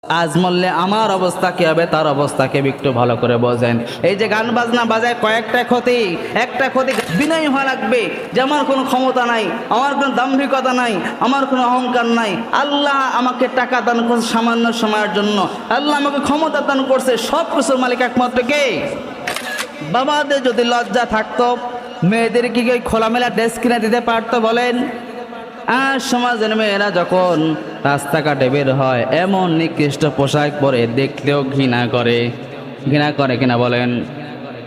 আজ মরলে আমার অবস্থা কি হবে, তার অবস্থাকে একটু ভালো করে বোঝেন। এই যে গান বাজনা বাজায় কয়েকটা ক্ষতি, একটা ক্ষতি বিনয়ী হওয়া লাগবে যে আমার কোনো ক্ষমতা নাই, আমার কোনো দাম্ভিকতা নাই, আমার কোনো অহংকার নাই। আল্লাহ আমাকে টাকা দান করছে সামান্য সময়ের জন্য, আল্লাহ আমাকে ক্ষমতা দান করছে, সব কিছুর মালিক একমাত্র কে? বাবাদের যদি লজ্জা থাকতো মেয়েদের কি ওই খোলামেলা ড্রেস কিনে দিতে পারতো বলেন? আর সমাজের মেয়েরা যখন রাস্তাঘাটে বের হয় এমন নিকৃষ্ট পোশাক পরে দেখলেও ঘৃণা করে কিনা বলেন?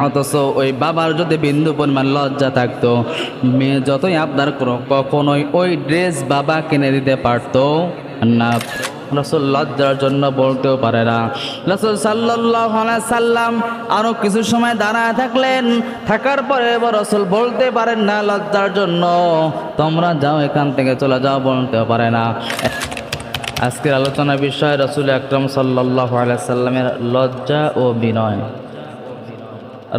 অথচ ওই বাবার যদি বিন্দু পরিমাণ লজ্জা থাকতো মেয়ে যতই আবদার করো কখনোই ওই ড্রেস বাবা কিনে দিতে পারতো না। রাসূল লজ্জার জন্য বলতেও পারে না। রাসূল সাল্লাল্লাহু আলাইহি সাল্লাম আরো কিছু সময় দাঁড়ায় থাকলেন, থাকার পরে রাসূল বলতে পারেন না লজ্জার জন্য তোমরা যাও এখান থেকে চলে যাও, বলতেও পারে না। আজকের আলোচনার বিষয় রাসূল আকরাম সাল্লাল্লাহু আলাইহি সাল্লামের লজ্জা ও বিনয়।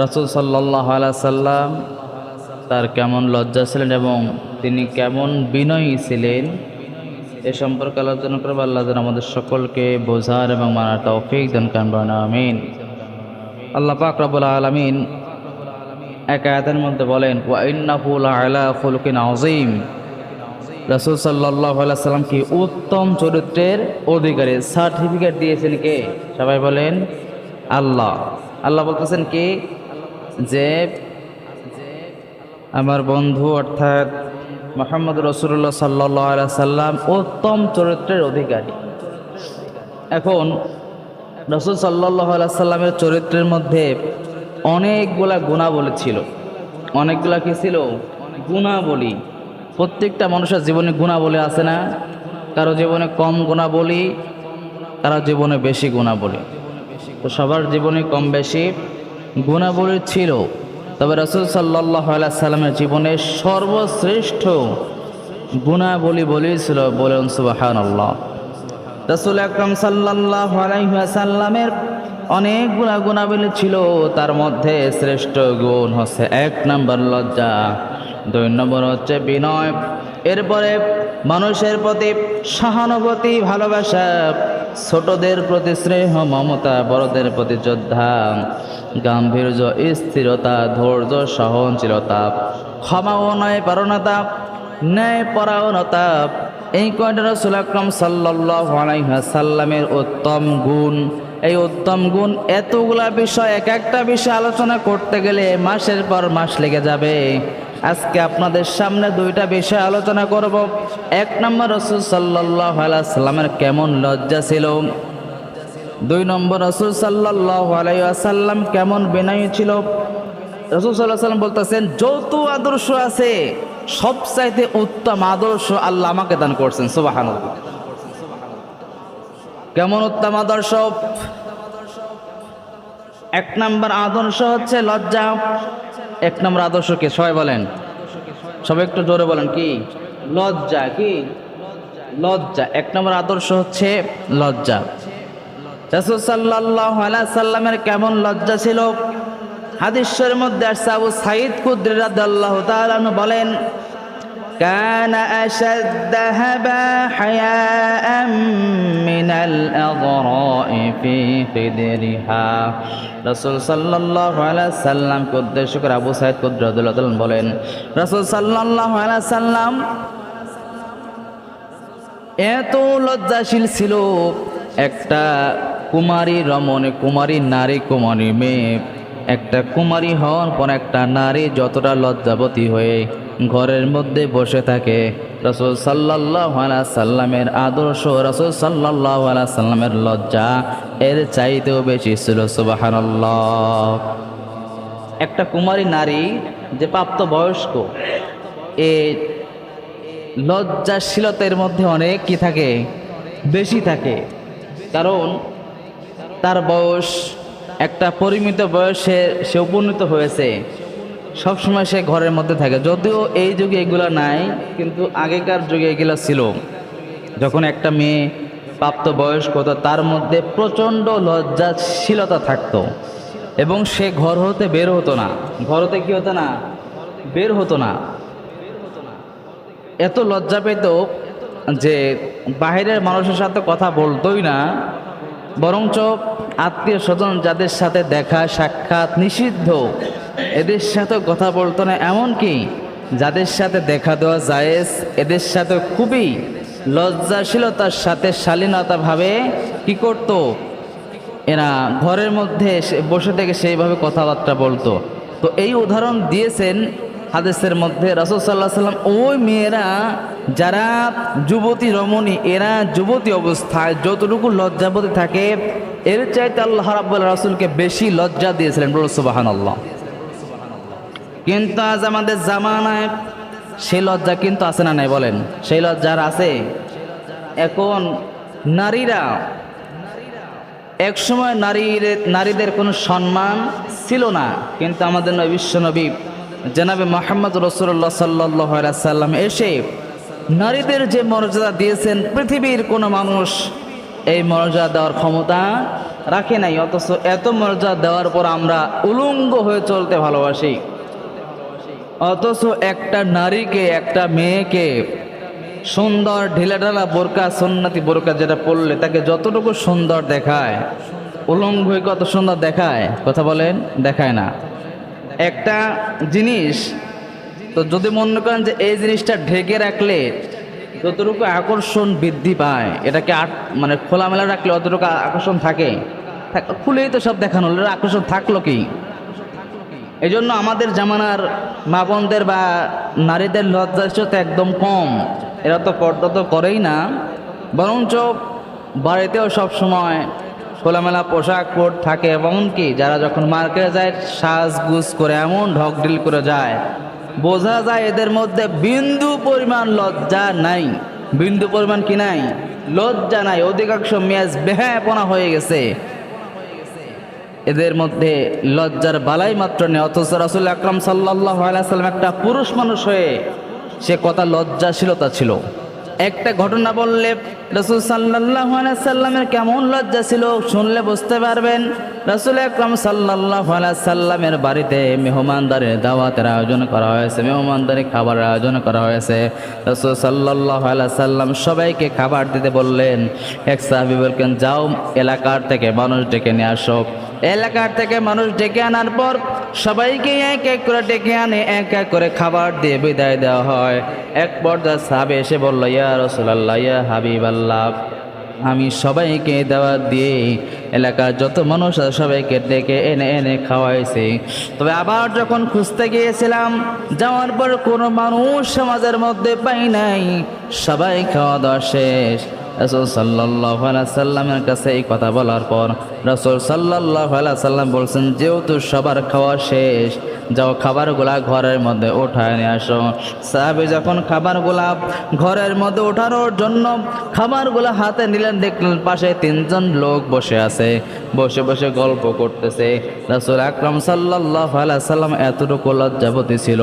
রাসূল সাল্লাল্লাহু আলাইহি সাল্লাম তার কেমন লজ্জা ছিলেন এবং তিনি কেমন বিনয়ী ছিলেন এ সম্পর্কে আলোচনা করব। আল্লাহ যেন আমাদের সকলকে বোঝার এবং মানার তৌফিক দান করেন, আমিন। আল্লাহ পাক রব্বুল আলামিন এক আয়াতের মধ্যে বলেন, ওয়া ইন্নাহু লাআলা খুলুকিন আযীম। রাসূল সাল্লাল্লাহু আলাইহি সাল্লাম কি উত্তম চরিত্রের অধিকারী, সার্টিফিকেট দিয়েছেন কে? সবাই বলেন আল্লাহ। আল্লাহ বলতেছেন কি যে আমার বন্ধু অর্থাৎ মুহাম্মদ রাসূলুল্লাহ সাল্লাল্লাহু আলাইহি সাল্লাম উত্তম চরিত্রের অধিকারী। এখন রাসূল সাল্লাল্লাহু আলাইহি সাল্লামের চরিত্রের মধ্যে অনেকগুলা গুণাবলী ছিল। অনেকগুলা কি ছিল? গুণাবলী। প্রত্যেকটা মানুষের জীবনে গুণাবলী আছে না? কারো জীবনে কম গুণাবলী, কারো জীবনে বেশি গুণাবলী। তো সবার জীবনে কম বেশি গুণাবলী ছিল। তবে রাসূল সাল্লাল্লাহু আলাইহি সাল্লামের জীবনে সর্বশ্রেষ্ঠ গুণাবলী বলেছিল, বলেন সুবহানাল্লাহ। রাসূল আকরাম সাল্লাল্লাহু আলাইহি ওয়াসাল্লামের অনেকগুলা গুণাবলী ছিল, তার মধ্যে শ্রেষ্ঠ গুণ হচ্ছে 1 নম্বর লজ্জা, 2 নম্বর হচ্ছে বিনয়, এরপরে মানুষের প্রতি সহানুভূতি ভালোবাসা, ছোটদের প্রতি স্নেহ মমতা, বড়দের প্রতি শ্রদ্ধা, গাম্ভীর্য, স্থিরতা, ধৈর্য, সহনশীলতা, ক্ষমা ও ন্যায়পরায়ণতা, ন্যায়পরায়ণতা, এই কয়টা রাসূল আকরাম সাল্লাল্লাহু আলাইহি ওয়াসাল্লামের উত্তম গুণ। এই উত্তম গুণ এতগুলা বিষয়, এক একটা বিষয় আলোচনা করতে গেলে মাসের পর মাস লেগে যাবে। আজকে আপনাদের সামনে 2টা বিষয় আলোচনা করব। 1 নম্বর রাসূল সাল্লাল্লাহু আলাইহি ওয়াসাল্লামের কেমন লজ্জা ছিল, 2 নম্বর রাসূল সাল্লাল্লাহু আলাইহি ওয়াসাল্লাম কেমন বিনয়ী ছিল। রাসূল সাল্লাল্লাহু আলাইহি ওয়াসাল্লাম বলতেছেন, যত আদর্শ আছে সবচাইতে উত্তম আদর্শ আল্লাহ আমাকে দান করছেন। সুবহানাল্লাহ। কেমন উত্তম আদর্শ? 1 নম্বর আদর্শ হচ্ছে লজ্জা। 1 নম্বর আদর্শ কি? সবাই বলেন, সবাই একটু জোরে বলেন। কি? লজ্জা। কি? লজ্জা। 1 নম্বর আদর্শ হচ্ছে লজ্জা। রাসূল সাল্লাল্লাহু আলাইহি সাল্লামের কেমন লজ্জা ছিল? হাদিসের মধ্যে আসছে, আবু সাঈদ খুদরি রাদিয়াল্লাহু তাআলা আনহু বলেন, কানা আশাদ্দাহাবা হায়াআম মিনাল আযরা'i ফি খিদরিহা। রাসূল সাল্লাল্লাহু আলাইহি সাল্লামকে উদ্দেশ্য করে আবু সাঈদ খুদরি রাদিয়াল্লাহু তাআলা বলেন, রাসূল সাল্লাল্লাহু আলাইহি সাল্লাম এত লজ্জাশীল ছিল, একটা কুমারী রমণী, কুমারী নারী, কুমারী মেয়ে, একটা কুমারী হওয়ার পর একটা নারী যতটা লজ্জাবতী হয়ে ঘরের মধ্যে বসে থাকে, রাসূল সাল্লাল্লাহু আলাইহি সাল্লামের আদর্শ, রাসূল সাল্লাল্লাহু আলাইহি সাল্লামের লজ্জা এর চাইতেও বেশি ছিল। সুবহানাল্লাহ। একটা কুমারী নারী যে প্রাপ্ত বয়স্ক, এই লজ্জাশীলতার মধ্যে অনেক কি থাকে? বেশি থাকে। কারণ তার বয়স একটা পরিমিত বয়সে সে উপনীত হয়েছে, সবসময় সে ঘরের মধ্যে থাকে। যদিও এই যুগে এগুলো নাই, কিন্তু আগেকার যুগে এগুলো ছিল। যখন একটা মেয়ে প্রাপ্ত বয়স্ক হতো তার মধ্যে প্রচণ্ড লজ্জাশীলতা থাকতো এবং সে ঘর হতে বের হতো না। ঘর হতে কি হতো না? বের হতো না। এত লজ্জা পেত যে বাহিরের মানুষের সাথে কথা বলতোই না, বরঞ্চ আত্মীয় স্বজন যাদের সাথে দেখা সাক্ষাৎ নিষিদ্ধ এদের সাথে কথা বলতো না, এমনকি যাদের সাথে দেখা দেওয়া জায়েজ এদের সাথে খুবই লজ্জাশীলতার সাথে শালীনতাভাবে কি করত, এরা ঘরের মধ্যে বসে থেকে সেইভাবে কথাবার্তা বলতো। তো এই উদাহরণ দিয়েছেন হাদিসের মধ্যে রাসূল সাল্লাল্লাহু আলাইহি ওয়াসাল্লাম, ওই মেয়েরা যারা যুবতী রমণী এরা যুবতী অবস্থায় যতটুকু লজ্জাবতী থাকে এর চাইতে আল্লাহ রাব্বুল রাসূলকে বেশি লজ্জা দিয়েছিলেন, বলুন সুবহানাল্লাহ। কিন্তু আজ আমাদের জামানায় সেই লজ্জা কিন্তু আছে না নাই বলেন? সেই লজ্জার আছে। এখন নারীরা, একসময় নারীদের কোনো সম্মান ছিল না, কিন্তু আমাদের বিশ্বনবী জনাবে মুহাম্মদ রাসূলুল্লাহ সাল্লাল্লাহু আলাইহি সাল্লাম এসে নারীদের যে মর্যাদা দিয়েছেন পৃথিবীর কোনো মানুষ এই মর্যাদা দেওয়ার ক্ষমতা রাখে নাই। অথচ এত মর্যাদা দেওয়ার পর আমরা উলঙ্গ হয়ে চলতে ভালোবাসি। অথচ একটা নারীকে, একটা মেয়েকে সুন্দর ঢিলাঢালা বোরকা, সুন্নতি বোরকা যেটা পরলে তাকে যতটুকু সুন্দর দেখায়, উলঙ্গ হয়ে কত সুন্দর দেখায়, কথা বলেন? দেখায় না। একটা জিনিস তো যদি মনে করেন যে এই জিনিসটা ঢেকে রাখলে যতটুকু আকর্ষণ বৃদ্ধি পায়, এটাকে মানে খোলামেলা রাখলে অতটুকু আকর্ষণ থাকে? খুলেই তো সব দেখানো, আকর্ষণ থাকলো কি? এই জন্য আমাদের জামানার মা বোনদের বা নারীদের লজ্জাশীলতা একদম কম। এরা তো পর্দা তো করেই না, বরঞ্চ বাড়িতেও সবসময় খোলামেলা পোশাক পর থাকে। এমনকি যারা যখন মার্কেটে যায় সাজগুজ করে এমন ঢকঢিল করে যায়, বোঝা যায় এদের মধ্যে বিন্দু পরিমাণ লজ্জা নাই। বিন্দু পরিমাণ কি নাই? লজ্জা নাই। অধিকাংশ মেয়াজ বেহায়াপনা হয়ে গেছে এদের মধ্যে, লজ্জার বালাই মাত্র নেই। অথচ রাসূল আকরাম সাল্লাল্লাহু আলাইহি সাল্লাম একটা পুরুষ মানুষ হয়ে সে কথা লজ্জাশীলতা ছিল। একটা ঘটনা বললে রাসূল সাল্লাল্লাহু আলাইহি সাল্লামের কেমন লজ্জা ছিল শুনলে বুঝতে পারবেন। রাসূল আকরাম সাল্লাল্লাহু আলাইহি সাল্লামের বাড়িতে মেহমানদারির দাওয়াতের আয়োজন করা হয়েছে, মেহমানদারি খাবারের আয়োজন করা হয়েছে। রাসূল সাল্লাল্লাহু আলাইহি সাল্লাম সবাইকে খাবার দিতে বললেন। এক সাহাবী বললেন, যাও এলাকার থেকে মানুষ ডেকে নিয়ে আসো। এলাকার থেকে মানুষ ডেকে আনার পর সবাইকে এক এক করে ডেকে আনে, এক এক করে খাবার দিয়ে বিদায় দেওয়া হয়। এক পর্যায়ে সাহাবী এসে বলল, ইয়া রাসূলুল্লাহ, ইয়া হাবিবাল্লাহ, আমি সবাইকে দাওয়াত দিয়ে এলাকার যত মানুষ আছে সবাইকে ডেকে এনে এনে খাওয়াইছি, তবে আবার যখন খুঁজতে গিয়েছিলাম যাওয়ার পর কোনো মানুষ সমাজের মধ্যে পাই নাই, সবাই খাওয়া দাওয়া শেষ। রাসূল সাল্লাল্লাহু আলাইহি সাল্লামের কাছে এই কথা বলার পর রাসূল সাল্লাল্লাহু আলাইহি সাল্লাম বলছেন, যেহেতু সবার খাওয়া শেষ, যাও খাবারগুলা ঘরের মধ্যে উঠায় নিয়ে আসো। সাহাবী যখন খাবারগুলা ঘরের মধ্যে ওঠানোর জন্য খাবারগুলা হাতে নিলেন, দেখলেন পাশে তিনজন লোক বসে আছে, বসে বসে গল্প করতেছে। রাসূল আকরাম সাল্লাল্লাহু আলাইহি সাল্লাম এতটুকু লজ্জাবতী ছিল,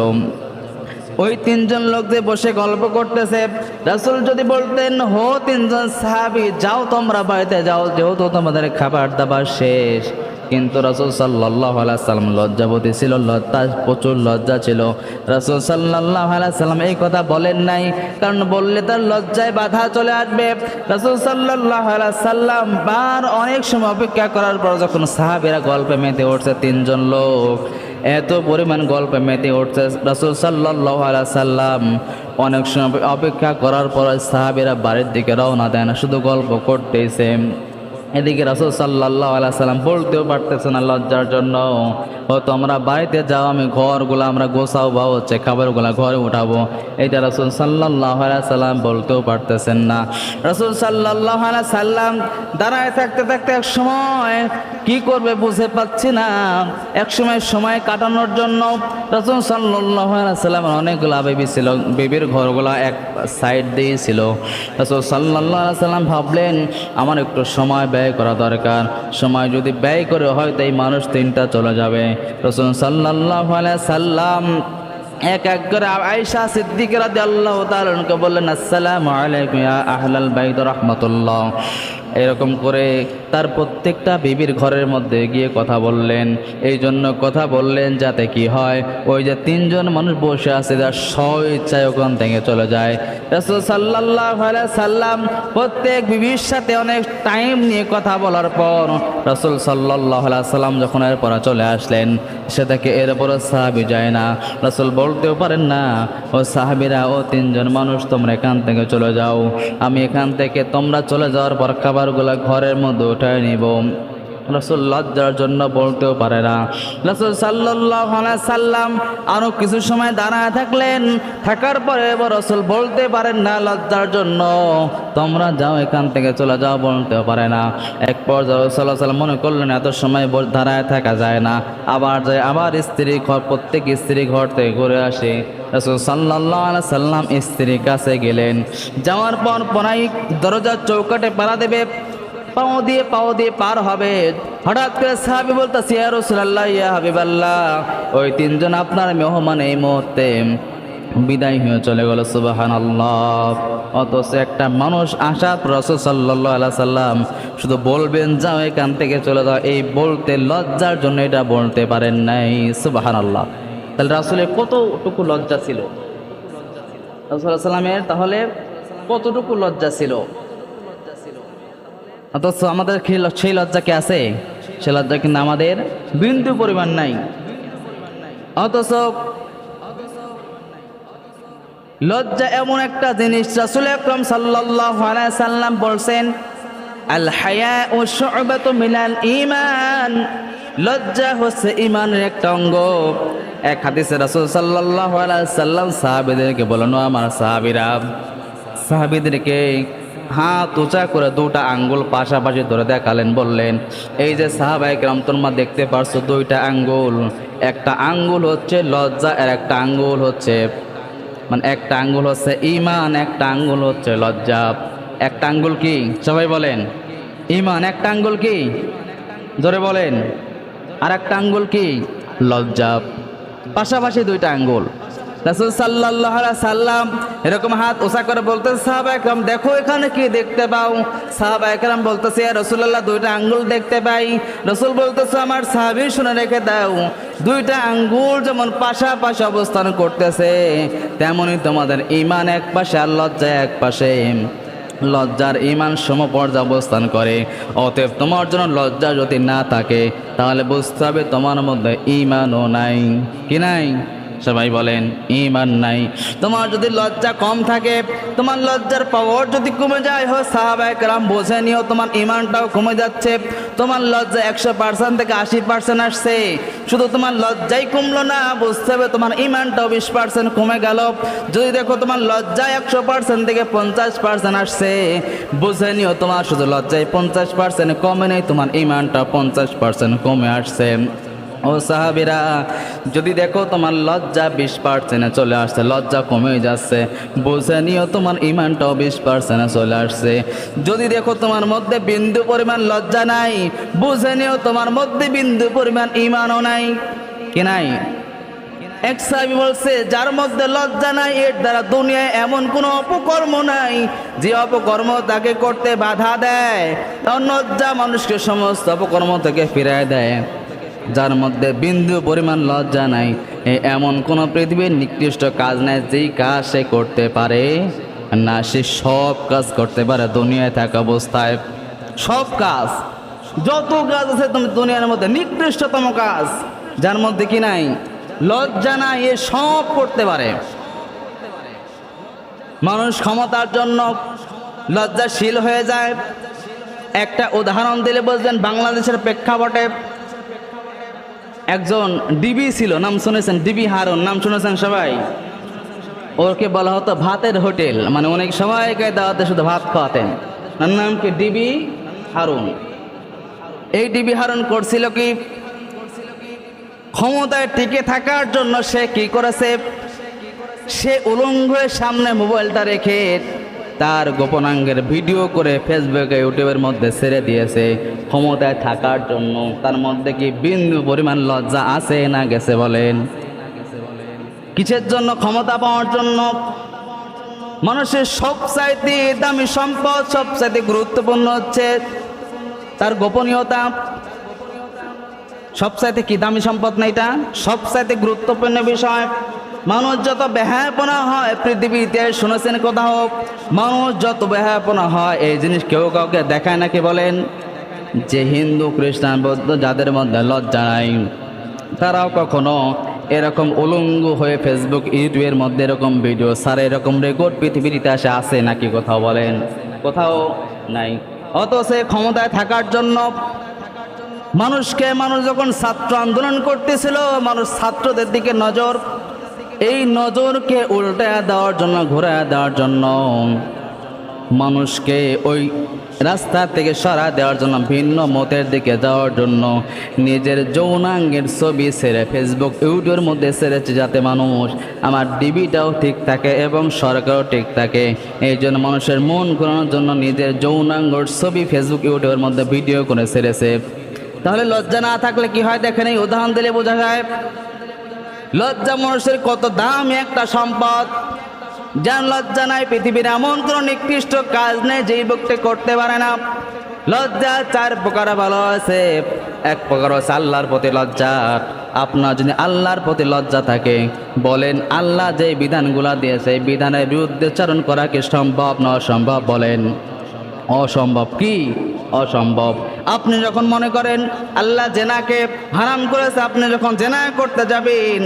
ওই তিনজন লোক যে বসে গল্প করতেছে, রাসূল যদি বলতেন, হো তিনজন সাহাবী, যাও তোমরা বাড়িতে যাও, যেহেতু তোমাদের খাবার দাবার শেষ। কিন্তু রাসূল সাল্লাল্লাহু আলাইহি সাল্লাম লজ্জাবতী ছিল, প্রচুর লজ্জা ছিল। রাসূল সাল্লাল্লাহু আলাইহি সাল্লাম এই কথা বলেন নাই, কারণ বললে তার লজ্জায় বাধা চলে আসবে। রাসূল সাল্লাল্লাহু আলাইহি সাল্লাম অনেক সময় অপেক্ষা করার পর যখন সাহাবীরা গল্পে মেতে উঠছে, তিনজন লোক এত পরিমাণ গল্পে মেতে উঠছে, রাসূল সাল্লাল্লাহু আলাইহি সাল্লাম অনেক সময় অপেক্ষা করার পর সাহাবীরা বাড়ির দিকে রওনা দেয় না, শুধু গল্প করতেছে। এদিকে রাসূল সাল্লাল্লাহু আলাইহি সাল্লাম বলতেও পারতেছে না লজ্জার জন্য, ও তোমরা বাড়িতে যাও, আমি ঘরগুলো আমরা গোছাও বা হচ্ছে খাবারগুলো ঘরে উঠাবো। এইটা রাসূল সাল্লাল্লাহু আলাইহি সাল্লাম বলতেও পারতেছেন না। রাসূল সাল্লাল্লাহু আলাইহি সাল্লাম দাঁড়ায় থাকতে থাকতে এক সময় কি করবে বুঝে পাচ্ছি না, এক সময় কাটানোর জন্য রাসূল সাল্লাল্লাহু আলাইহি সাল্লাম অনেকগুলো বেবি ছিল, বেবির ঘরগুলো এক সাইড দিয়ে ছিল। রাসূল সাল্লাল্লাহু আলাইহি সাল্লাম ভাবলেন, আমার একটু সময় ব্যয় করা দরকার, সময় যদি ব্যয় করে হয়তো এই মানুষ তিনটা চলে যাবে। রাসূল সাল্লাল্লাহু আলাইহি সাল্লাম এক এক করে আয়েশা সিদ্দিকা রাদিয়াল্লাহু তাআলা আনহাকে বললেন, আসসালামু আলাইকুম ইয়া আহলাল বাইত রাহমাতুল্লাহ। এরকম করে তার প্রত্যেকটা বিবির ঘরের মধ্যে গিয়ে কথা বললেন। এই জন্য কথা বললেন যাতে কি হয়, ওই যে তিনজন মানুষ বসে আছে যার স্ব-ইচ্ছায় ওখান থেকে চলে যায়। রাসূল সাল্লাল্লাহু আলাইহি সাল্লাম প্রত্যেক বিবির সাথে অনেক টাইম নিয়ে কথা বলার পর রাসূল সাল্লাল্লাহু আলাইহি সাল্লাম যখন এরপর চলে আসলেন, সে থেকে এরপরও সাহাবী যায় না। রাসূল বলতেও পারেন না, ও সাহাবীরা, ও তিনজন মানুষ তোমরা এখান থেকে চলে যাও, আমি এখান থেকে তোমরা চলে যাওয়ার পর খাবারগুলো ঘরের মধ্যে উঠায় নিব। রাসূল লজ্জার জন্য বলতেও পারে না। রাসূল সাল্লাল্লাহু আলাইহি সাল্লাম আরো কিছু সময় দাঁড়ায় থাকলেন, থাকার পরে রাসূল বলতে পারেন না লজ্জার জন্য, তোমরা যাও এখান থেকে চলে যাও, বলতেও পারে না। এক পর্যায়ে রাসূল সাল্লাল্লাহু আলাইহি সাল্লাম মনে করলেন এত সময় দাঁড়ায় থাকা যায় না, আবার যায়, আবার স্ত্রী ঘর, প্রত্যেক স্ত্রী ঘর থেকে ঘুরে আসে। রাসূল সাল্লাল্লাহু আলাইহি সাল্লাম স্ত্রীর কাছে গেলেন, যাওয়ার পর পরাই দরজার চৌকাঠে পাড়া দেবে, পাও দিয়ে পার হবে। হঠাৎ করে সাহাবী বলতেছে, ইয়া রাসূলুল্লাহ, ইয়া হাবিবাল্লাহ, ওই তিনজন আপনার মেহমান এই মুহূর্তে বিদায় হয়ে চলে গেল। সুবহানাল্লাহ। অথচ একটা মানুষ আসার পর রাসূল সাল্লাল্লাহু আলাইহি সাল্লাম শুধু বলবেন যাও এখান থেকে চলে যাও, এই বলতে লজ্জার জন্য এটা বলতে পারেন নাই। সুবহানাল্লাহ। তাহলে রাসূলের কতটুকু লজ্জা ছিল, রাসূল সাল্লামের তাহলে কতটুকু লজ্জা ছিল। অথচ আমাদের সেই লজ্জা কি আছে? সে লজ্জা কিন্তু আমাদের বিন্দু পরিমাণ নাই। অথচ লজ্জা এমন একটা জিনিস, রাসূল আকরাম সাল্লাল্লাহু আলাইহি সাল্লাম বলছেন, আল হায়াউ শু'বাতু মিনাল ঈমান, লজ্জা হচ্ছে ঈমানের একটা অঙ্গ। এক হাদিসে রাসূল সাল্লাল্লাহু আলাইহি সাল্লাম সাহাবীদেরকে বলেন, আমার সাহাবীদেরকে হাত উঁচা করে দুটা আঙ্গুল পাশাপাশি ধরে দেখালেন, বললেন, এই যে সাহাবায়ে কেরাম তোমরা দেখতে পারছো দুইটা আঙ্গুল, একটা আঙ্গুল হচ্ছে লজ্জা, আর একটা আঙ্গুল হচ্ছে একটা আঙ্গুল হচ্ছে ঈমান, একটা আঙ্গুল হচ্ছে লজ্জা। একটা আঙ্গুল কি? সবাই বলেন ঈমান। একটা আঙ্গুল কি? জোরে বলেন। আর একটা আঙ্গুল কি? লজ্জা। পাশাপাশি দুইটা আঙ্গুল। রাসূল সাল্লাল্লাহু আলাইহি সাল্লাম এরকম হাত ওসা করে বলতেছে, সাহাবায়ে কেরাম দেখো এখানে কি দেখতে পাও? সাহাবায়ে কেরাম বলতেছে, ইয়া রাসূলুল্লাহ, দুইটা আঙ্গুল দেখতে পাই। রাসূল বলতেছে, আমার সাহাবী শুনে রেখে দাও, দুইটা আঙ্গুল যেমন পাশাপাশি অবস্থান করতেছে, তেমনি তোমাদের ঈমান এক পাশে আর লজ্জা এক পাশে। লজ্জার ঈমান সমপর্যায়ে অবস্থান করে। অতএব তোমার জন্য লজ্জা যদি না থাকে তাহলে বুঝতে হবে তোমার মধ্যে ঈমানও নাই। কি নাই? সবাই বলেন ঈমান নাই। তোমার যদি লজ্জা কম থাকে, তোমার লজ্জার পাওয়ার যদি কমে যায়, সাহাবায়ে কেরাম বোঝে নিও তোমার ঈমানটাও কমে যাচ্ছে। তোমার লজ্জা 100% থেকে 80% আসছে, শুধু তোমার লজ্জাই কমলো না, বুঝতে হবে তোমার ঈমানটাও 20% কমে গেল। যদি দেখো তোমার লজ্জা 100% থেকে 50% আসছে, বুঝে নিও তোমার শুধু লজ্জায় 50% কমে নেই, তোমার ঈমানটা 50% কমে আসছে। ও সাহাবীরা, যদি দেখো তোমার লজ্জা 20% চলে আসছে, লজ্জা কমে যাচ্ছে, বুঝে নিও তোমার ঈমানটাও 20% চলে আসছে। যদি দেখো তোমার মধ্যে বিন্দু পরিমাণ লজ্জা নাই, বুঝে নিও তোমার মধ্যে বিন্দু পরিমাণ ঈমানও নাই। কি নাই? এক সাহাবী বলছে, যার মধ্যে লজ্জা নাই এর দ্বারা দুনিয়ায় এমন কোনো অপকর্ম নাই যে অপকর্ম তাকে করতে বাধা দেয়। তার লজ্জা মানুষকে সমস্ত অপকর্ম থেকে ফিরায় দেয়। যার মধ্যে বিন্দু পরিমাণ লজ্জা নাই, এমন কোনো পৃথিবীর নিকৃষ্ট কাজ নাই যেই কাজ সে করতে পারে না। সে সব কাজ করতে পারে দুনিয়ায় থাকা অবস্থায়। সব কাজ, যত কাজ আছে তুমি দুনিয়ার মধ্যে, নিকৃষ্টতম কাজ যার মধ্যে কি নাই? লজ্জা নাই, এ সব করতে পারে। মানুষ ক্ষমতার জন্য লজ্জাশীল হয়ে যায়। একটা উদাহরণ দিলে বুঝবেন। বাংলাদেশের প্রেক্ষাপটে একজন ডিবি ছিল, নাম শুনেছেন? ডিবি হারুন, নাম শুনেছেন সবাই? ওকে বলা হতো ভাতের হোটেল, মানে অনেক সবাইকে দাওয়াতে শুধু ভাত খাওয়াতেন। তার নাম কি? ডিবি হারুন। এই ডিবি হারুন করছিল কি? ক্ষমতায় টিকে থাকার জন্য সে কি করেছে? সে উলঙ্গ হয়ে সামনে মোবাইলটা রেখে তার গোপনাঙ্গের ভিডিও করে ফেসবুকে, ইউটিউবের মধ্যে ছেড়ে দিয়েছে ক্ষমতায় থাকার জন্য। তার মধ্যে কি বিন্দু পরিমাণ লজ্জা আছে না গেছে? বলেন। কিসের জন্য? ক্ষমতা পাওয়ার জন্য। মানুষের সবচাইতে দামি সম্পদ, সবচাইতে গুরুত্বপূর্ণ হচ্ছে তার গোপনীয়তা। সবচাইতে কি দামি সম্পদ না এটা? সবচাইতে গুরুত্বপূর্ণ বিষয়। মানুষ যত বেহায়াপনা হয় পৃথিবীতে, শুনেছেন কোথাও? মানুষ যত বেহায়াপনা হয় এই জিনিস কেউ কাউকে দেখায় নাকি বলেন? যে হিন্দু, খ্রিস্টান, বৌদ্ধ যাদের মধ্যে লজ্জা নাই, তারাও কখনো এরকম উলঙ্গ হয়ে ফেসবুক, ইউটিউবের মধ্যে এরকম ভিডিও সারে, এরকম রেকর্ড পৃথিবীর ইতিহাসে আছে নাকি কোথাও বলেন? কোথাও নাই। অথচ ক্ষমতায় থাকার জন্য মানুষ যখন ছাত্র আন্দোলন করতেছিল, মানুষ ছাত্রদের দিকে নজর, এই নজরকে উল্টায় দেওয়ার জন্য, ঘুরায় দেওয়ার জন্য, মানুষকে ওই রাস্তা থেকে সরা দেওয়ার জন্য, ভিন্ন মতের দিকে যাওয়ার জন্য নিজের যৌনাঙ্গের ছবি ছেড়ে ফেসবুক, ইউটিউবের মধ্যে ছেড়েছে, যাতে মানুষ আমার ডিবিটাও ঠিক থাকে এবং সরকারও ঠিক থাকে। এই জন্য মানুষের মন ঘোরানোর জন্য নিজের যৌনাঙ্গর ছবি ফেসবুক, ইউটিউবের মধ্যে ভিডিও করে ছেড়েছে। তাহলে লজ্জা না থাকলে কি হয় দেখেন, এই উদাহরণ দিলে বোঝা যায় লজ্জা মানুষের কত দামি একটা সম্পদ। যার লজ্জা নাই, পৃথিবীর এমন কোনো নিকৃষ্ট কাজ নেই যেই ব্যক্তি করতে পারে না। লজ্জা 4 প্রকার ভালো আছে। এক প্রকার হচ্ছে আল্লাহর প্রতি লজ্জা। আপনার যদি আল্লাহর প্রতি লজ্জা থাকে, বলেন আল্লাহ যে বিধানগুলা দিয়েছে এই বিধানের বিরুদ্ধে চারণ করা কি সম্ভব না অসম্ভব? বলেন অসম্ভব। কি অসম্ভব? আপনি যখন মনে করেন আল্লাহ জেনাকে হারাম করেছে, আপনি যখন জেনা করতে যাবেন,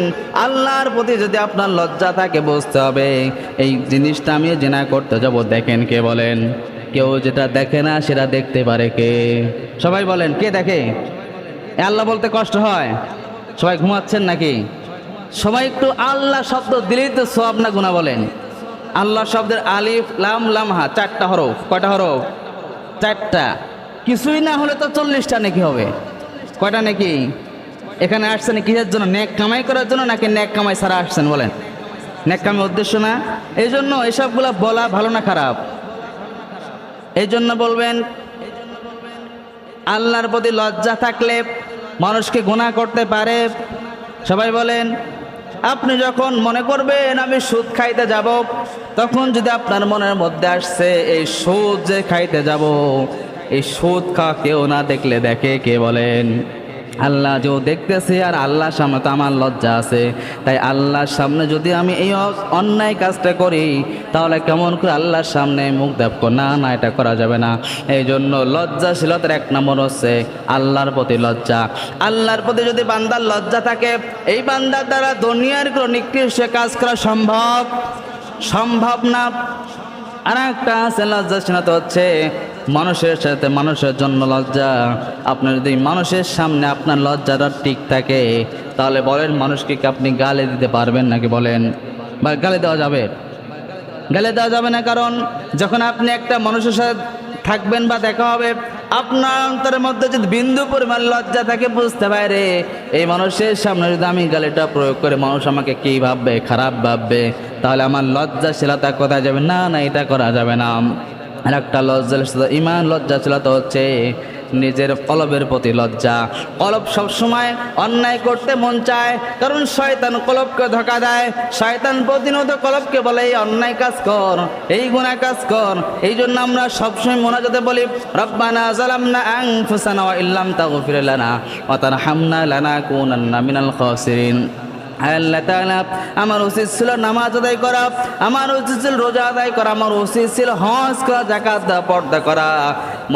আল্লাহর প্রতি যদি আপনার লজ্জা থাকে, বুঝতে হবে এই জিনিসটা আমি জেনা করতে যাব। দেখেন কে? বলেন কেউ। যেটা দেখে না সেটা দেখতে পারে কে? সবাই বলেন কে দেখে? আল্লাহ বলতে কষ্ট হয়? সবাই ঘুমাচ্ছেন নাকি? সবাই একটু আল্লাহ শব্দ দিলেই তো সওয়াব না গুনাহ? বলেন আল্লাহ শব্দের আলিফ লাম লাম হা 4টা হরফ। কয়টা হরফ? 4টা। কিছুই না হলে তো 40টা নাকি হবে। কয়টা নাকি? এখানে আসছেন কিসের জন্য? নেক কামাই করার জন্য নাকি নেক কামাই ছাড়া আসছেন? বলেন নেক কামাই উদ্দেশ্য না? এই জন্য এসবগুলা বলা ভালো না খারাপ? এই জন্য বলবেন আল্লাহর প্রতি লজ্জা থাকলে মানুষকে গুনাহ করতে পারে। সবাই বলেন আপনি যখন মনে করবেন আমি সুদ খাইতে যাব, তখন যদি আপনার মনের মধ্যে আসছে এই সুদ যে খাইতে যাব, এই সুদ খাওয়া কেউ না দেখলে দেখে কে? বলেন আল্লাহ যে দেখতেছে, আর আল্লাহর সামনে তো আমার লজ্জা আছে। তাই আল্লাহর সামনে যদি আমি এই অন্যায় কাজটা করি, তাহলে কেমন করে আল্লাহর সামনে মুখ দেখাবো? না না, এটা করা যাবে না। এই জন্য লজ্জাশীলতার 1 নম্বর হচ্ছে আল্লাহর প্রতি লজ্জা। আল্লাহর প্রতি যদি বান্দার লজ্জা থাকে, এই বান্দার দ্বারা দুনিয়ার কোনো নিকৃষ্ট কাজ করা সম্ভব না। আর একটা আছে লজ্জাশীলতা হচ্ছে মানুষের সাথে, মানুষের জন্য লজ্জা। আপনার যদি মানুষের সামনে আপনার লজ্জাটা ঠিক থাকে, তাহলে বলেন মানুষকে কি আপনি গালি দিতে পারবেন নাকি? বলেন বা গালি দেওয়া যাবে? গালি দেওয়া যাবে না। কারণ যখন আপনি একটা মানুষের সাথে থাকবেন বা দেখা হবে, আপনার অন্তরের মধ্যে যদি বিন্দু পরিমাণ লজ্জা থাকে, বুঝতে পারে এই মানুষের সামনে যদি আমি গালিটা প্রয়োগ করে মানুষ আমাকে কী ভাববে, খারাপ ভাববে, তাহলে আমার লজ্জাশীলতা কোথায় যাবে? না না, এটা করা যাবে না। আর একটা লজ্জাশীলতা, ইমান লজ্জাশীলতা হচ্ছে নিজের কলবের প্রতি লজ্জা। কলব সবসময় অন্যায় করতে মন চায়, কারণ শয়তান কলবকে ধোঁকা দেয়। শয়তান প্রতিনিয়ত কলবকে বলে এই অন্যায় কাজ কর, এই গুনাহ কাজ কর। এই জন্য আমরা সবসময় মোনাজাতে বলি রব্বানা যালামনা আনফুসানা ওয়া ইল্লাম তাগফির লানা ওয়া তারহামনা লানাকুনান্না মিনাল খাসিরিন। আল্লাহ তাআলা আমার উচিত ছিল নামাজ আদায় করা, আমার উচিত ছিল রোজা আদায় করা, আমার উচিত ছিল হজ করা, যাকাত দেওয়া, পর্দা করা,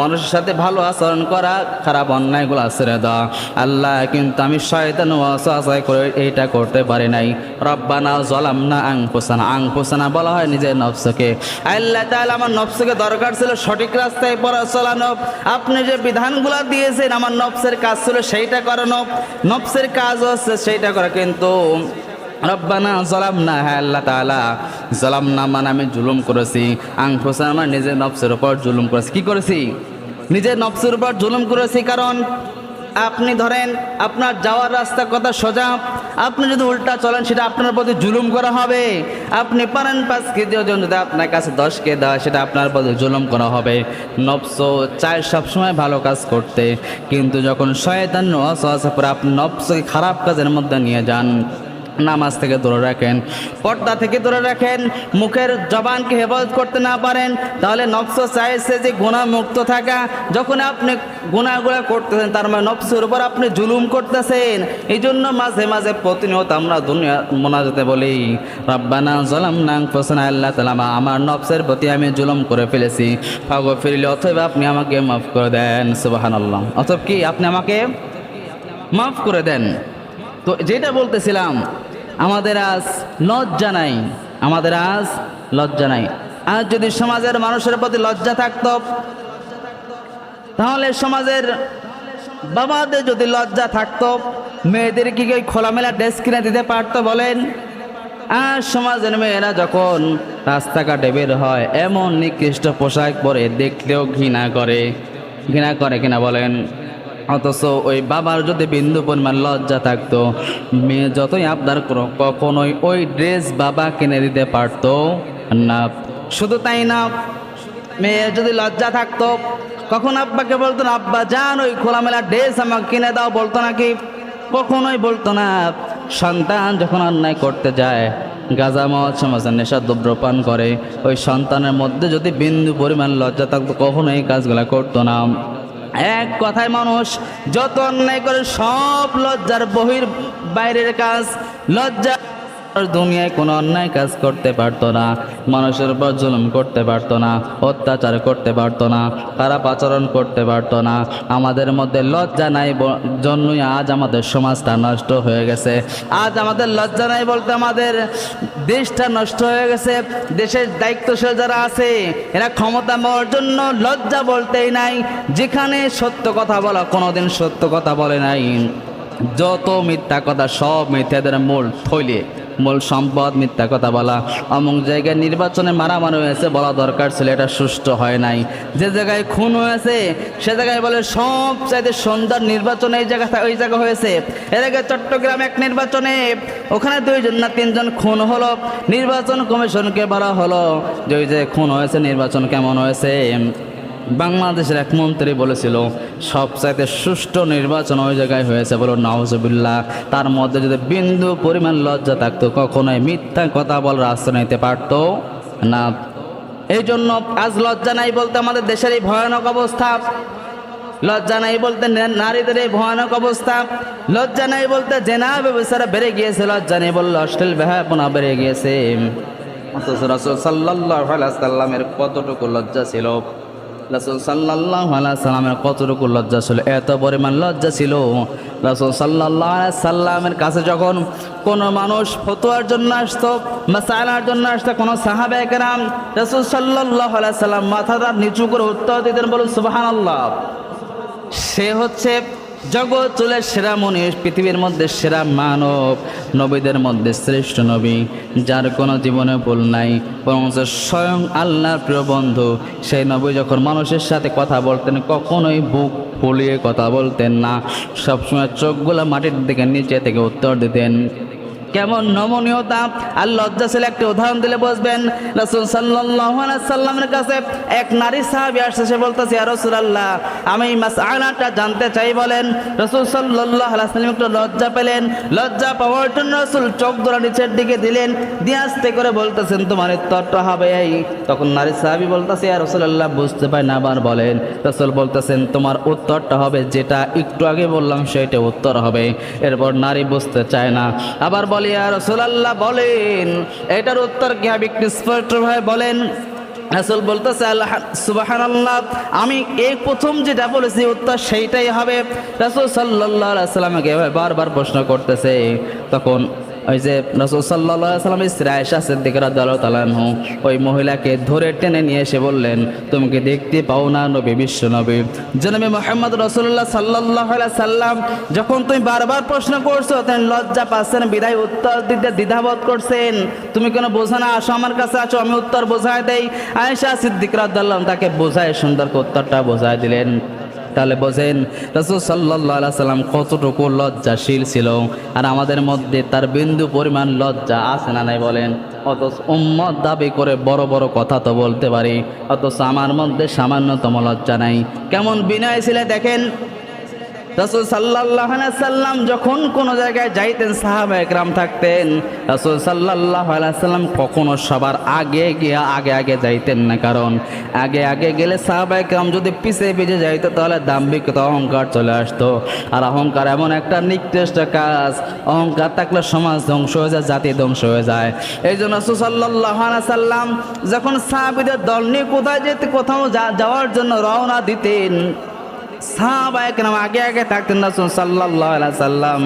মানুষের সাথে ভালো আচরণ করা, খারাপ অন্যায়গুলো ছেড়ে দেওয়া। আল্লাহ কিন্তু আমি শয়তান ওয়াসওয়াসা করে এইটা করতে পারি নাই। রব্বানা যালামনা আনফুসানা, আনফুসানা বলা হয় নিজের নফসকে। আল্লাহ তাআলা আমার নফসকে দরকার ছিল সঠিক রাস্তায় চালানো। আপনি যে বিধানগুলো দিয়েছেন আমার নফসের কাজ ছিল সেইটা করানো, নফসের কাজ হচ্ছে সেইটা করা। কিন্তু রব্বানা যালামনা, হ্যাঁ আল্লাহ তাআলা যালামনা মানে আমি জুলুম করেছি, আনফুসানা মানে নিজের নফসের উপর জুলুম করেছি। কি করেছি? নিজের নফসের উপর জুলুম করেছি। কারণ আপনি ধরেন আপনার যাওয়ার রাস্তা কথা সোজা, আপনি যদি উল্টা চলেন সেটা আপনার প্রতি জুলুম করা হবে। আপনি পারেন 5 কেজি ওজন, যদি আপনার কাছে 10 কেজি দেওয়া, সেটা আপনার প্রতি জুলুম করা হবে। নফস চায় সবসময় ভালো কাজ করতে, কিন্তু যখন শয়তান ওয়াসওয়াসা করে আপনি নফসকে খারাপ কাজের মধ্যে নিয়ে যান, নামাজ থেকে দূরে রাখেন, পর্দা থেকে দূরে রাখেন, মুখের জবানকে হেফাজত করতে না পারেন, তাহলে নফস চাইছে যে গুনাহ মুক্ত থাকা। যখন আপনি গুনাহগুলো করতেছেন তার মানে নফসের উপর আপনি জুলুম করতেছেন। এই জন্য মাঝে মাঝে প্রতিনিয়ত আমরা দুনিয়া মোনাজাতে বলি, রব্বানা যালামনা আনফুসানা, আল্লাহ তাআলা আমার নফসের প্রতি আমি জুলুম করে ফেলেছি, ফাগফিরলি, অথবা আপনি আমাকে মাফ করে দেন। সুবহানাল্লাহ, অথবা কি আপনি আমাকে মাফ করে দেন। তো যেটা বলতেছিলাম, আমাদের আজ লজ্জা নাই, আমাদের আজ লজ্জা নাই। আজ যদি সমাজের মানুষের প্রতি লজ্জা থাকতো, তাহলে সমাজের বাবাদের যদি লজ্জা থাকতো, মেয়েদের কি খোলামেলা ড্রেস কিনে দিতে পারতো বলেন? আর সমাজের মেয়েরা যখন রাস্তাঘাটে বের হয় এমন নিকৃষ্ট পোশাক পরে দেখলেও ঘৃণা করে কিনা বলেন? অথচ ওই বাবার যদি বিন্দু পরিমাণ লজ্জা থাকতো, মেয়ে যতই আবদার করো কখনোই ওই ড্রেস বাবা কিনে দিতে পারতো না। শুধু তাই না, মেয়ের যদি লজ্জা থাকতো কখন আব্বাকে বলতো না, আব্বা যান ওই খোলামেলা ড্রেস আমাকে কিনে দাও, বলতো নাকি? কখনোই বলতো না। সন্তান যখন অন্যায় করতে যায়, গাঁজা মদ সমাজের নেশা দ্রব্যপান করে, ওই সন্তানের মধ্যে যদি বিন্দু পরিমাণ লজ্জা থাকতো কখনোই এই কাজগুলো করতো না। এক কথায় মানুষ যত অন্যায় করে সব লজ্জার বাইরের কাজ। লজ্জা দুনিয়ায় কোনো অন্যায় কাজ করতে পারতো না, মানুষের উপর জুলুম করতে পারতো না, অত্যাচার করতে পারতো না, খারাপ আচরণ করতে পারতো না। আমাদের মধ্যে লজ্জা নাই জন্যই আজ আমাদের সমাজটা নষ্ট হয়ে গেছে। আজ আমাদের লজ্জা নাই বলতে আমাদের দেশটা নষ্ট হয়ে গেছে। দেশের দায়িত্বশীল যারা আছে এরা ক্ষমতা পাওয়ার জন্য লজ্জা বলতেই নাই। যেখানে সত্য কথা বলা, কোনোদিন সত্য কথা বলে নাই। যত মিথ্যা কথা সব মিথ্যাদের মূল সম্পদ মিথ্যা কথা বলা। অমুক জায়গায় নির্বাচনে মারামারি হয়েছে, বলা দরকার ছিল এটা সুষ্ঠু হয় নাই। যে জায়গায় খুন হয়েছে সে জায়গায় বলে সব চাইতে সুন্দর নির্বাচন ওই জায়গা হয়েছে। এর আগে চট্টগ্রাম এক নির্বাচনে ওখানে 2জন না 3জন খুন হলো, নির্বাচন কমিশনকে বলা হলো যে ওই যে খুন হয়েছে নির্বাচন কেমন হয়েছে। বাংলাদেশের এক মন্ত্রী বলেছিল সবচাইতে সুষ্ঠু নির্বাচন ওই জায়গায় হয়েছে, বলো নাউজুবিল্লাহ। তার মধ্যে যদি বিন্দু পরিমাণ লজ্জা থাকতো কখনোই মিথ্যা কথা বলার আশ্রয় নিতে পারতো না। এই জন্য আজ লজ্জা নাই বলতে আমাদের দেশের এই ভয়ানক অবস্থা। লজ্জা নাই বলতে নারীদের এই ভয়ানক অবস্থা। লজ্জা নাই বলতে জেনা ব্যবসারা বেড়ে গিয়েছে। লজ্জা নেই বললে অশ্লীল বেহায়াপনা বেড়ে গিয়েছে। অথচ রাসূল সাল্লাল্লাহু আলাইহি সাল্লামের কতটুকু লজ্জা ছিল, রাসূল সাল্লাল্লাহু আলাইহি সাল্লামের কতটুকু লজ্জা ছিল, এত পরিমাণ লজ্জা ছিল। রাসূল সাল্লাল্লাহু আলাইহি সাল্লামের কাছে যখন কোনো মানুষ ফতোয়ার জন্য আসতো, মাসালার জন্য আসতো, কোনো সাহাবায়ে কেরাম, রাসূল সাল্লাল্লাহু আলাইহি সাল্লাম মাথাটা নিচু করে উত্তর দিতেন, বলুন সুবহানাল্লাহ। সে হচ্ছে জগৎ চুলের সেরা মনীষ, পৃথিবীর মধ্যে সেরা মানব, নবীদের মধ্যে শ্রেষ্ঠ নবী, যার কোনো জীবনে ভুল নাই, বরং স্বয়ং আল্লাহর প্রিয় বন্ধু। সেই নবী যখন মানুষের সাথে কথা বলতেন কখনোই বুক ফুলিয়ে কথা বলতেন না, সবসময় চোখগুলো মাটির দিকে নিচে থেকে উত্তর দিতেন। কেমন নমনীয়তা আর লজ্জা ছিল, একটি উদাহরণ দিলে বুঝবেন। রাসূল সাল্লাল্লাহু আলাইহি সাল্লামের কাছে এক নারী সাহাবী আসছে, সে বলতেছে ইয়া রাসূলুল্লাহ আমি মাসআলাটা জানতে চাই বলেন। রাসূল সাল্লাল্লাহু আলাইহি সাল্লাম একটু লজ্জা পেলেন। লজ্জা পাওয়ার জন্য রাসূল চোখ ধরে নিচের দিকে দিলেন, দিয়ে আস্তে করে বলতেছেন তোমার উত্তরটা হবে এই। তখন নারী সাহাবী বলতেছে ইয়া রাসূলুল্লাহ বুঝতে পাই না, আবার বলেন। রাসূল বলতেছেন তোমার উত্তরটা হবে যেটা একটু আগে বললাম সেটা উত্তর হবে। এরপর নারী বুঝতে চায় না, আবার ইয়া রাসূলুল্লাহ বলেন এটার উত্তর কি হবে, একটু স্পষ্টভাবে বলেন। রাসূল বলতেছে সুবহানাল্লাহ আমি এই প্রথম যেটা বলেছি উত্তর সেইটাই হবে। রাসূল সাল্লাল্লাহু আলাইহি সাল্লামকে বারবার প্রশ্ন করতেছে। তখন ওই যে রাসূল সাল্লাল্লাহু আলাইহি সাল্লামের স্ত্রী আয়েশা সিদ্দিকা রাদিয়াল্লাহু তাআলা আনহা ওই মহিলাকে ধরে টেনে নিয়ে এসে বললেন তুমি কি দেখতে পাও না নবী বিশ্ব নবী জনাবে মুহাম্মদ রাসূলুল্লাহ সাল্লাল্লাহু আলাইহি সাল্লাম যখন তুমি বারবার প্রশ্ন করছো তখন লজ্জা পাচ্ছেন, বিদায় উত্তর দিতে দ্বিধাবোধ করছেন। তুমি কেন বোঝো না, আসো আমার কাছে আসো, আমি উত্তর বোঝায় দেই। আয়েশা সিদ্দিকা রাদিয়াল্লাহু আনহা তাকে বোঝায় সুন্দর করে উত্তরটা বোঝায় দিলেন। তাহলে বোঝেন রাসূল সাল্লাল্লাহু আলাইহি সাল্লাম কতটুকু লজ্জাশীল ছিল, আর আমাদের মধ্যে তার বিন্দু পরিমাণ লজ্জা আছে না নাই বলেন। অথচ উম্মত দাবি করে বড় বড় কথা তো বলতে পারি, অথচ আমার মধ্যে সামান্যতম লজ্জা নাই। কেমন বিনয় ছিল দেখেন। রাসূল সাল্লাল্লাহু আলাইহি সাল্লাম যখন কোন জায়গায় যাইতেন, সাহাবায়ে কেরাম থাকতেন, রাসূল সাল্লাল্লাহু আলাইহি সাল্লাম কখনো সবার আগে গিয়ে আগে যাইতেন না। কারণ আগে গেলে সাহাবায়ে কেরাম যদি পিছে যাইতো তাহলে দাম্ভিকতা, অহংকার চলে আসতো। আর অহংকার এমন একটা নিকৃষ্ট কাজ, অহংকার থাকলে সমাজ ধ্বংস হয়ে যায়, জাতি ধ্বংস হয়ে যায়। এই জন্য রাসূল সাল্লাল্লাহু আলাইহি সাল্লাম যখন সাহাবীদের দল নিয়ে কোথাও যাওয়ার জন্য রওনা দিতেন, সাহাবায়ে কেরাম আগে থাকতেন, রাসূল সাল্লাল্লাহু আলাইহি সাল্লাম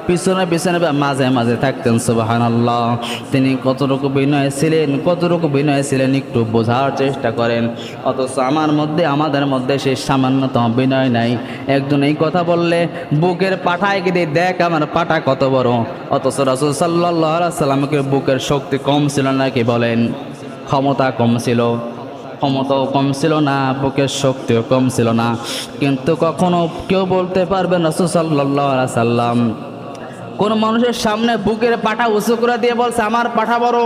পিছনে মাঝে থাকতেন। সুবহানাল্লাহ। তিনি কতটুকু বিনয় ছিলেন একটু বোঝার চেষ্টা করেন। অথচ আমাদের মধ্যে সেই সামান্যতম বিনয় নাই। একজন এই কথা বললে বুকের পাটায় গিয়ে দেখ আমার পাটা কত বড়। অথচ রাসূল সাল্লাল্লাহু আলাইহি সাল্লামকে বুকের শক্তি কম ছিল নাকি বলেন? ক্ষমতা কম ছিল? ক্ষমতাও কম ছিল না, বুকের শক্তিও কম ছিল না। কিন্তু কখনো কেউ বলতে পারবেন রাসূল সাল্লাল্লাহু আলাইহি সাল্লাম কোন মানুষের সামনে বুকের পাটা উঁচু করে দিয়ে বলছে আমার পাটা বড়?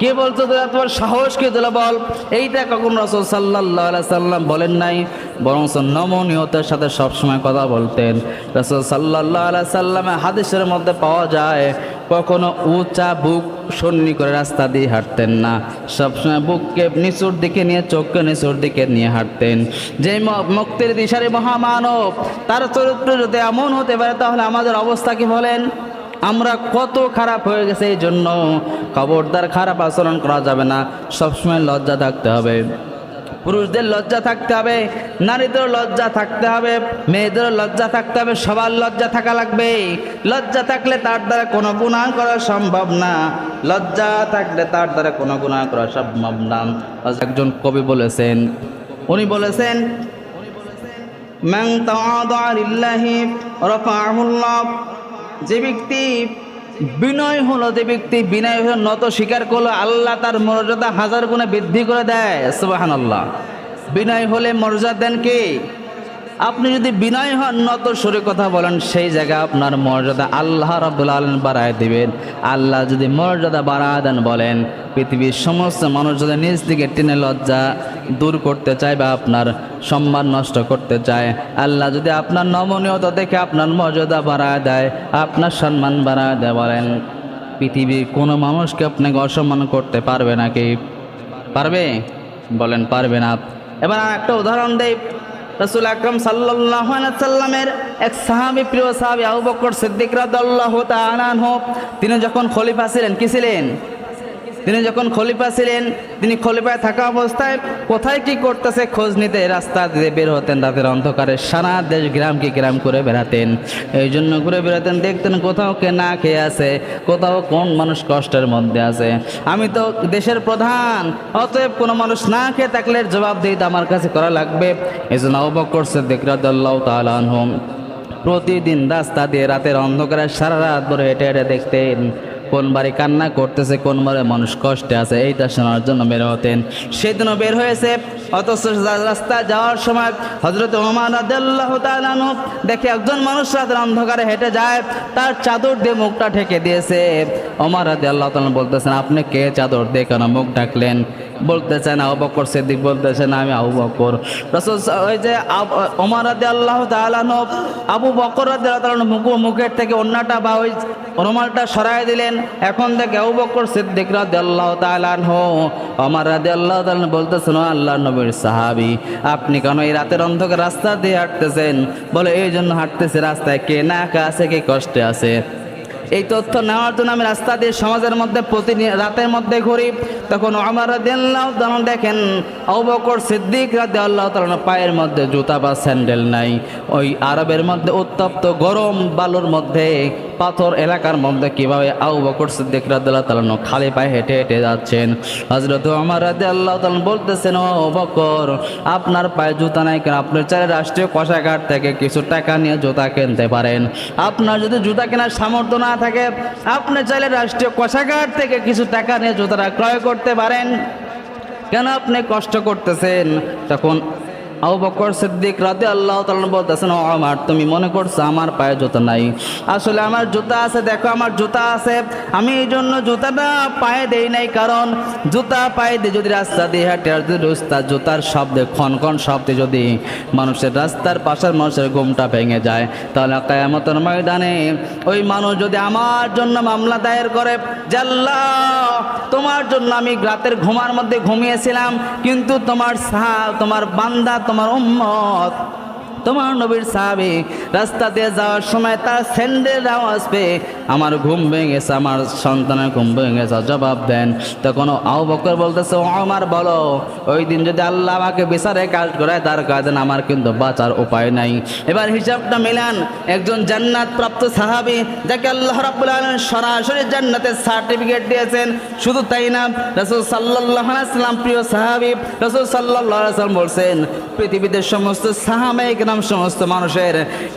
কে বলছো তোমার সাহস কে দিল বল? এইটা কখন রাসূল সাল্লাল্লাহু আলাইহি সাল্লাম বলেন নাই, বরং নমনীয়তার সাথে সবসময় কথা বলতেন। রাসূল সাল্লাল্লাহু আলাইহি সাল্লামের হাদিসের মধ্যে পাওয়া যায় কখনো উঁচা বুক সন্নি করে রাস্তা দিয়ে হাঁটতেন না, সবসময় বুককে নিচুর দিকে নিয়ে, চোখকে নিচুর দিকে নিয়ে হাঁটতেন। যে মুক্তির দিশারি মহামানব, তার চরিত্র যদি এমন হতে পারে তাহলে আমাদের অবস্থা কি বলেন? আমরা কত খারাপ হয়ে গেছে। এই জন্য খবরদার খারাপ আচরণ করা যাবে না, সবসময় লজ্জা থাকতে হবে। পুরুষদের লজ্জা থাকতে হবে, নারীদের লজ্জা থাকতে হবে, মেয়েদের লজ্জা থাকতে হবে, সবার লজ্জা থাকা লাগবে। লজ্জা থাকলে তার দ্বারা কোনো গুনাহ করা সম্ভব না, লজ্জা থাকলে তার দ্বারা কোনো গুনাহ করা সম্ভব না। একজন কবি বলেছেন, উনি বলেছেন মান তাওয়াদা লিল্লাহি রাফাআহুল্লাহ। যে ব্যক্তি বিনয় নত স্বীকার করলো, আল্লাহ তার মর্যাদা 1000 গুণে বৃদ্ধি করে দেয়। সুবহানাল্লাহ। বিনয় হলে মর্যাদা দেন কে? আপনি যদি বিনয় হন, নত সুরে কথা বলেন, সেই জায়গায় আপনার মর্যাদা আল্লাহ রাব্বুল আলামিন বাড়ায় দিবেন। আল্লাহ যদি মর্যাদা বাড়ায় দেন, বলেন পৃথিবীর সমস্ত মানুষ যদি নিজ দিকে টেনে লজ্জা দূর করতে চায় বা আপনার সম্মান নষ্ট করতে চায়, আল্লাহ যদি আপনার নমনীয়তা দেখে আপনার মর্যাদা বাড়ায় দেয়, আপনার সম্মান বাড়ায় দেয়, বলেন পৃথিবীর কোনো মানুষকে আপনাকে অসম্মান করতে পারবে নাকি? পারবে? বলেন পারবে না। এবার একটা উদাহরণ দেই। রাসূল আকরাম সাল্লাল্লাহু আলাইহি সাল্লামের এক সাহাবী, প্রিয় সাহাবী আবু বকর সিদ্দিক রাদিয়াল্লাহু তাআলা আনহু, তিনি যখন খলিফা ছিলেন, কি ছিলেন? তিনি যখন খলিফা ছিলেন, তিনি খলিফায় থাকা অবস্থায় কোথায় কি করতেছে খোঁজ নিতে রাস্তা দিয়ে বের হতেন। রাতের অন্ধকারে সারা দেশ গ্রাম করে বেড়াতেন। এই জন্য ঘুরে বেড়াতেন, দেখতেন কোথাও কে না খেয়ে আছে, কোথাও কোন মানুষ কষ্টের মধ্যে আছে। আমি তো দেশের প্রধান, অতএব কোনো মানুষ না খেয়ে থাকলে জবাবদিহিতা আমার কাছে করা লাগবে। এই জন্য আবু বকর সিদ্দিক রাদিয়াল্লাহু তাআলা আনহু প্রতিদিন রাস্তা দিয়ে রাতের অন্ধকারে সারা রাত ধরে হেঁটে দেখতেন কোন বাড়ি কান্না করতেছে, কোন বাড়ি মানুষ কষ্টে আছে, এইটা শোনার জন্য বের হতেন। সেদিনও বের হয়েছে। অথচ রাস্তা যাওয়ার সময় হযরত ওমর রাদিয়াল্লাহু তাআলা আনহু দেখে একজন মানুষ রাতের অন্ধকারে হেঁটে যায়, তার চাদর দিয়ে মুখটা ঢেকে দিয়েছে। ওমর রাদিয়াল্লাহু তাআলা বলতেছেন, আপনি কে চাদর দিয়ে কেন মুখ ঢাকলেন? বলতেছেন আবু বকর সিদ্দিক বলতেছেন, আমি আবু বকর। রাসূল ওই যে ওমর রাদিয়াল্লাহু তাআলা আনহু আবু বকর রাদিয়াল্লাহু তাআলা মুখের থেকে ওন্নাটা বা ওই রুমালটা সরায় দিলেন। এখন থেকে আবু বকর সিদ্দিক রাদিয়াল্লাহু তাআলা আনহু ওমর রাদিয়াল্লাহু তাআলা বলতেছেন, আল্লাহর নবীর সাহাবী, আপনি কেন এই রাতের অন্ধকার রাস্তা দিয়ে হাঁটতেছেন? বলে এই জন্য হাঁটতেছে, রাস্তায় কে না আছে, কে কষ্টে আছে। এই তথ্য নেওয়ার জন্য আমি রাস্তা দিয়ে সমাজের মধ্যে প্রতিদিন রাতের মধ্যে ঘুরি। তখন ওমর রাদিয়াল্লাহু তাআলা দেখেন আবু বকর সিদ্দিক রাদিয়াল্লাহু তাআলা পায়ের মধ্যে জুতা বা স্যান্ডেল নাই। ওই আরবের মধ্যে উত্তপ্ত গরম বালুর মধ্যে, পাথর এলাকার মধ্যে কিভাবে আবু বকর সিদ্দিক রাদিয়াল্লাহু তাআলা খালি পায়ে হেঁটে যাচ্ছেন। হযরত ওমর রাদিয়াল্লাহু তাআলা বলতেছেন, ও বকর, আপনার পায়ে জুতা নাই কেন? আপনি চাইলে রাষ্ট্রীয় কোষাগার থেকে কিছু টাকা নিয়ে জুতা কিনতে পারেন। আপনার যদি জুতা কেনার সামর্থ্য না থাকে, আপনি চাইলে রাষ্ট্রীয় কোষাগার থেকে কিছু টাকা নিয়ে জুতাটা ক্রয় করতে পারেন। কেন আপনি কষ্ট করতেছেন? তখন আবু বকর সিদ্দিক রাদিয়াল্লাহু তাআলা বলতেছেন, ও আমার, তুমি মনে করছো আমার পায়ে জুতা নাই? আসলে আমার জুতা আছে, দেখো আমার জুতা আছে। আমি এই জন্য জুতাটা পায়ে দেই নাই, কারণ জুতা পায়ে দিয়ে যদি রাস্তা দিয়ে হাঁটে আর যদি জুতার শব্দে খনখন শব্দে যদি মানুষের রাস্তার পাশের মানুষের ঘুমটা ভেঙে যায়, তাহলে কিয়ামতের ময়দানে ওই মানুষ যদি আমার জন্য মামলা দায়ের করে যে আল্লাহ, তোমার জন্য আমি রাতের ঘুমার মধ্যে ঘুমিয়েছিলাম, কিন্তু তোমার বান্দা, তোমার উম্মত, তোমার নবীর সাহাবী রাস্তা দিয়ে যাওয়ার সময় তার স্যান্ডেল আওয়াজ পেয়ে আমার ঘুম ভেঙেছে, আমার সন্তানের ঘুম ভেঙেছে, জবাব দেন। তখন আবু বকর বলতেছে, ও আমার, বলো, ওই দিন যদি আল্লাহ আমাকে বিচারে কাজ করায় তার কাজে আমার কিন্তু বাঁচার উপায় নাই। এবার হিসাবটা মিলান, একজন জান্নাত প্রাপ্ত সাহাবী যাকে আল্লাহ রাব্বুল আলামিন সরাসরি জান্নাতের সার্টিফিকেট দিয়েছেন। শুধু তাই না, রাসূল সাল্লাল্লাহু আলাইহি ওয়াসাল্লাম, প্রিয় সাহাবী রাসূল সাল্লাল্লাহু আলাইহি ওয়াসাল্লাম বলছেন, পৃথিবীতে সমস্ত সাহাবায়ে কেরাম সমস্ত মানুষের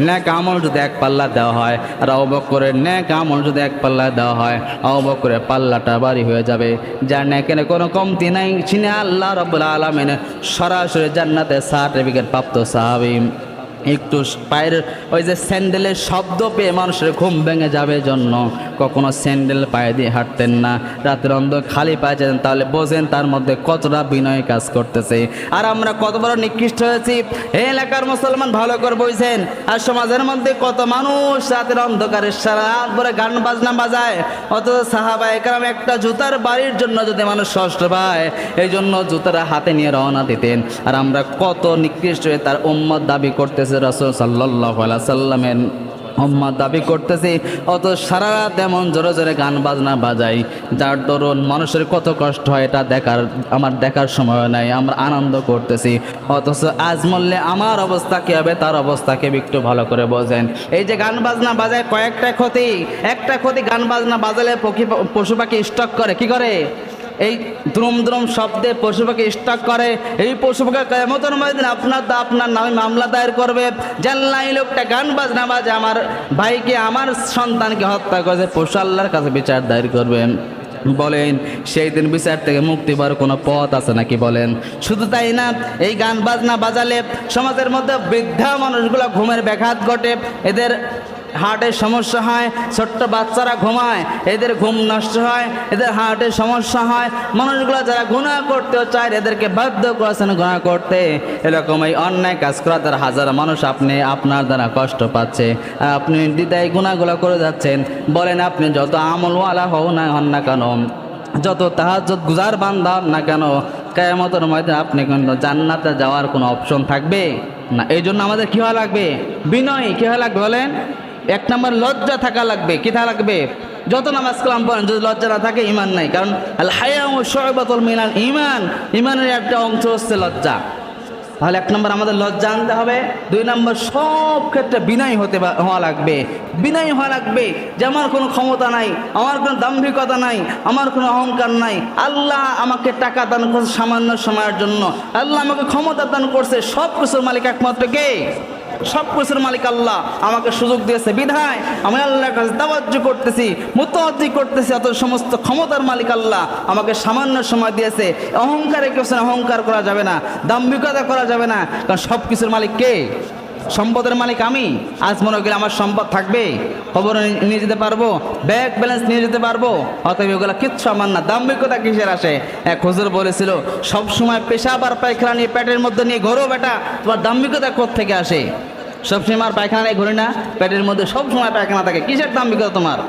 নেক আমল যদি এক পাল্লা দেওয়া হয় আর আবু বকরের নেক আমল যদি এক পাল্লা দেওয়া হয়, আবু বকরের পাল্লাটা ভারী হয়ে যাবে। যার নেকের কোনো কমতি নাই, যিনি আল্লাহ রাব্বুল আলামিন সরাসরি জান্নাতের সার্টিফিকেট প্রাপ্ত সাহাবী। একটু পায়ের ওই যে স্যান্ডেলের শব্দ পেয়ে মানুষের ঘুম ভেঙে যাবে জন্য কখনো স্যান্ডেল পায়ে দিয়ে হাঁটতেন না, রাতের অন্ধকারে খালি পায়ে যেতেন। তাহলে বোঝেন তার মধ্যে কতটা বিনয় কাজ করতেছে। আর আমরা কত বড় নিকৃষ্ট হয়েছি, এই এলাকার মুসলমান ভালো করে বুঝছেন। আর সমাজের মধ্যে কত মানুষ রাতের অন্ধকারে সারা রাত ভরে গান বাজনা বাজায়, অথচ সাহাবায়ে কেরাম একটা জুতার বাড়ির জন্য যদি মানুষ কষ্ট পায়, এই জন্য জুতারা হাতে নিয়ে রওনা দিতেন। আর আমরা কত নিকৃষ্ট হয়ে তার উম্মত দাবি করতেছি, রাসূল সাল্লাল্লাহু আলাইহি সাল্লামের উম্মত দাবি করতেছি, অত সারা রাত এমন জোরে জোরে গান বাজনা বাজাই, যার দরুন মানুষের কত কষ্ট হয় এটা আমার দেখার সময় নাই, আমরা আনন্দ করতেছি। অথচ আজ মূল্যে আমার অবস্থা কী হবে তার অবস্থাকে একটু ভালো করে বোঝেন। এই যে গান বাজনা বাজায় কয়েকটা ক্ষতি, একটা ক্ষতি, গান বাজনা বাজালে পশু পাখি স্টক করে, কি করে? এই দ্রুম দ্রুম শব্দে পশু পাখি স্টক করে। এই পশু পাখি কিয়ামতের ময়দানে আপনার নামে মামলা দায়ের করবে, জানলা এই লোকটা গান বাজনা বাজে আমার ভাইকে, আমার সন্তানকে হত্যা করেছে, পশু আল্লাহর কাছে বিচার দায়ের করবেন। বলেন সেই দিন বিচার থেকে মুক্তি পাওয়ার কোনো পথ আছে নাকি? বলেন। শুধু তাই না, এই গান বাজনা বাজালে সমাজের মধ্যে বৃদ্ধা মানুষগুলো ঘুমের ব্যাঘাত ঘটে, এদের হার্টের সমস্যা হয়, ছোট্ট বাচ্চারা ঘুমায়, এদের ঘুম নষ্ট হয়, এদের হার্টের সমস্যা হয়। মানুষগুলো যারা গুনাহ করতে চায় এদেরকে বাধ্য করেছেন গুনাহ করতে। এরকম এই অন্যায় কাজ করা দ্বারা হাজার মানুষ আপনার দ্বারা কষ্ট পাচ্ছে, আর আপনি দ্বিধায় গুনাহগুলো করে যাচ্ছেন। বলেন, আপনি যত আমলওয়ালা হন না কেন, যত তাহাজ্জুদ গুজার বান্দা হন না কেন, কিয়ামতের ময়দানে আপনি কিন্তু জান্নাতে যাওয়ার কোনো অপশন থাকবে না। এই জন্য আমাদের কী হওয়া লাগবে? বিনয়। কী হওয়া লাগবে বলেন? এক নম্বর লজ্জা থাকা লাগবে। কি থাকা লাগবে? যত নামাজ কালাম পড়েন, যদি লজ্জা না থাকে ইমান নাই। কারণ আল হায়াউ শু'বাতুল মিনাল ঈমান, ঈমানের একটা অংশ হচ্ছে লজ্জা। তাহলে এক নম্বর আমাদের লজ্জা আনতে হবে। দুই নম্বর, সব ক্ষেত্রে বিনয় হওয়া লাগবে। বিনয় হওয়া লাগবে যে আমার কোনো ক্ষমতা নাই, আমার কোনো দাম্ভিকতা নাই, আমার কোনো অহংকার নাই। আল্লাহ আমাকে টাকা দান করছে সামান্য সময়ের জন্য, আল্লাহ আমাকে ক্ষমতা দান করছে। সব কিছুর মালিক একমাত্র কে? সব কিছুর মালিক আল্লাহ। আমাকে সুযোগ দিয়েছে বিধায় আমি আল্লাহর কাছে তাওয়াজ্জু করতেছি, মুতাওয়াজ্জি করতেছি। অত সমস্ত ক্ষমতার মালিক আল্লাহ আমাকে সামান্য সময় দিয়েছে। অহংকারে কেউ অহংকার করা যাবে না, দাম্ভিকতা করা যাবে না, কারণ সব কিছুর মালিক কে? সম্পদের মালিক আমি। আজ মনে গেলে আমার সম্পদ থাকবে, খবর নিয়ে যেতে পারবো, ব্যাংক ব্যালেন্স নিয়ে যেতে পারবো, অতএব ওগুলো কিচ্ছু আমার না। দাম্ভিকতা কিসের আসে? এক হুজুর বলেছিল, সব সময় পেশাব আর পায়খানা নিয়ে পেটের মধ্যে নিয়ে ঘোরো বেটা, তোমার দাম্ভিকতা কোত্থেকে থেকে আসে? সবসময় আর পায়খানা নিয়ে ঘুরি না, পেটের মধ্যে সব সময় পায়খানা থাকে, কিসের দাম্ভিকতা তোমার?